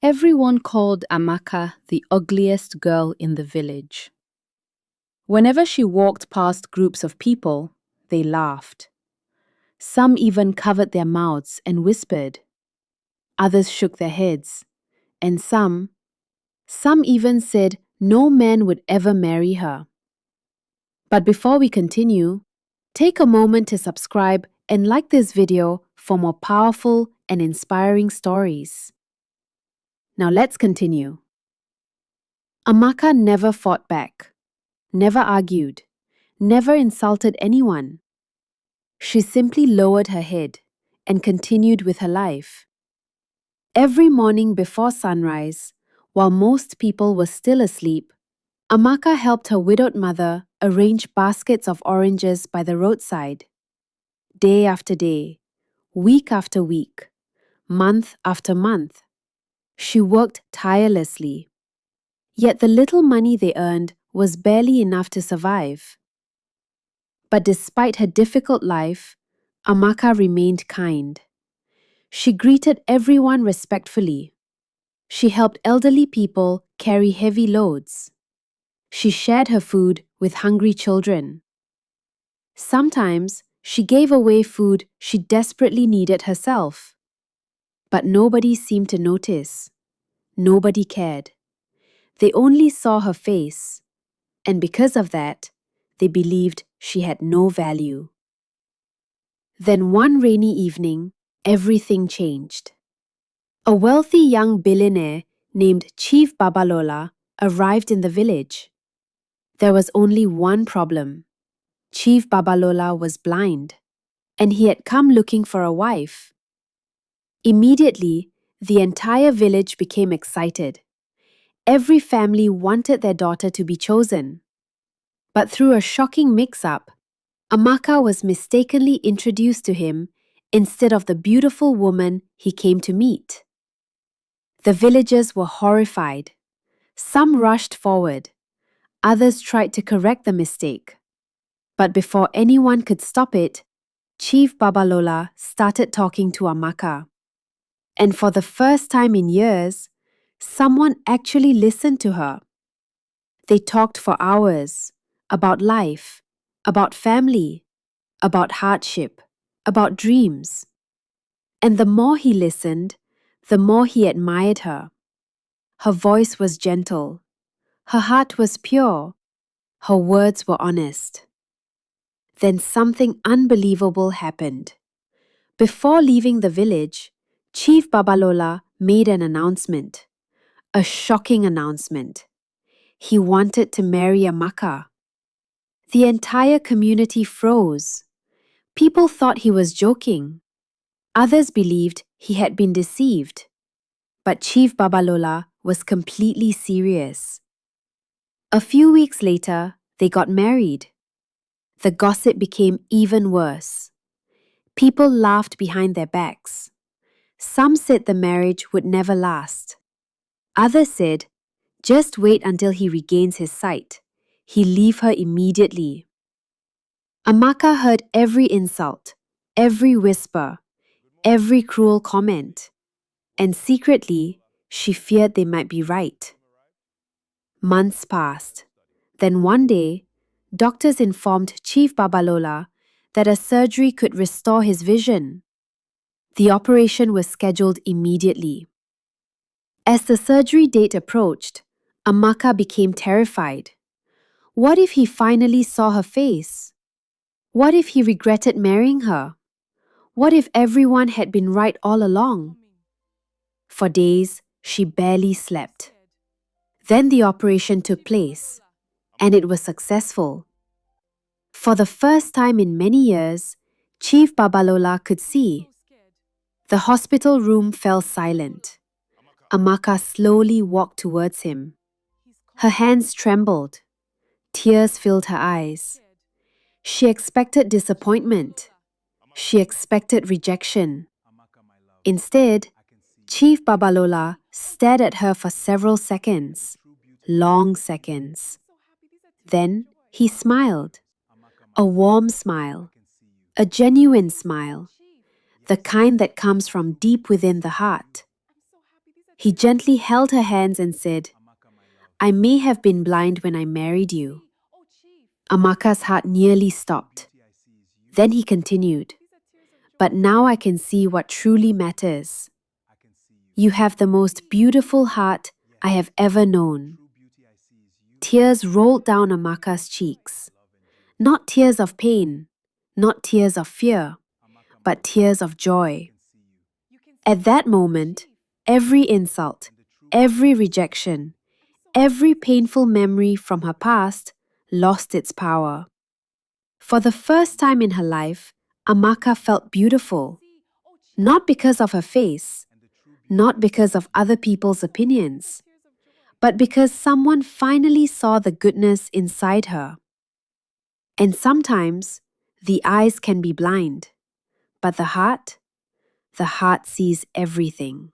Everyone called Amaka the ugliest girl in the village. Whenever she walked past groups of people, they laughed. Some even covered their mouths and whispered. Others shook their heads, and some even said no man would ever marry her. But before we continue, take a moment to subscribe and like this video for more powerful and inspiring stories. Now let's continue. Amaka never fought back, never argued, never insulted anyone. She simply lowered her head and continued with her life. Every morning before sunrise, while most people were still asleep, Amaka helped her widowed mother arrange baskets of oranges by the roadside. Day after day, week after week, month after month, she worked tirelessly. Yet the little money they earned was barely enough to survive. But despite her difficult life, Amaka remained kind. She greeted everyone respectfully. She helped elderly people carry heavy loads. She shared her food with hungry children. Sometimes she gave away food she desperately needed herself. But nobody seemed to notice. Nobody cared. They only saw her face, and because of that, they believed she had no value. Then one rainy evening, everything changed. A wealthy young billionaire named Chief Babalola arrived in the village. There was only one problem. Chief Babalola was blind, and he had come looking for a wife. Immediately, the entire village became excited. Every family wanted their daughter to be chosen. But through a shocking mix-up, Amaka was mistakenly introduced to him instead of the beautiful woman he came to meet. The villagers were horrified. Some rushed forward. Others tried to correct the mistake. But before anyone could stop it, Chief Babalola started talking to Amaka. And for the first time in years, someone actually listened to her. They talked for hours about life, about family, about hardship, about dreams. And the more he listened, the more he admired her. Her voice was gentle. Her heart was pure. Her words were honest. Then something unbelievable happened. Before leaving the village, Chief Babalola made an announcement. A shocking announcement. He wanted to marry Amaka. The entire community froze. People thought he was joking. Others believed he had been deceived. But Chief Babalola was completely serious. A few weeks later, they got married. The gossip became even worse. People laughed behind their backs. Some said the marriage would never last. Others said, just wait until he regains his sight. He'll leave her immediately. Amaka heard every insult, every whisper, every cruel comment, and secretly, she feared they might be right. Months passed. Then one day, doctors informed Chief Babalola that a surgery could restore his vision. The operation was scheduled immediately. As the surgery date approached, Amaka became terrified. What if he finally saw her face? What if he regretted marrying her? What if everyone had been right all along? For days, she barely slept. Then the operation took place, and it was successful. For the first time in many years, Chief Babalola could see. The hospital room fell silent. Amaka slowly walked towards him. Her hands trembled. Tears filled her eyes. She expected disappointment. She expected rejection. Instead, Chief Babalola stared at her for several seconds, long seconds. Then he smiled. A warm smile. A genuine smile. The kind that comes from deep within the heart. He gently held her hands and said, I may have been blind when I married you. Amaka's heart nearly stopped. Then he continued, but now I can see what truly matters. You have the most beautiful heart I have ever known. Tears rolled down Amaka's cheeks. Not tears of pain, not tears of fear, but tears of joy. At that moment, every insult, every rejection, every painful memory from her past lost its power. For the first time in her life, Amaka felt beautiful, not because of her face, not because of other people's opinions, but because someone finally saw the goodness inside her. And sometimes, the eyes can be blind, but the heart sees everything.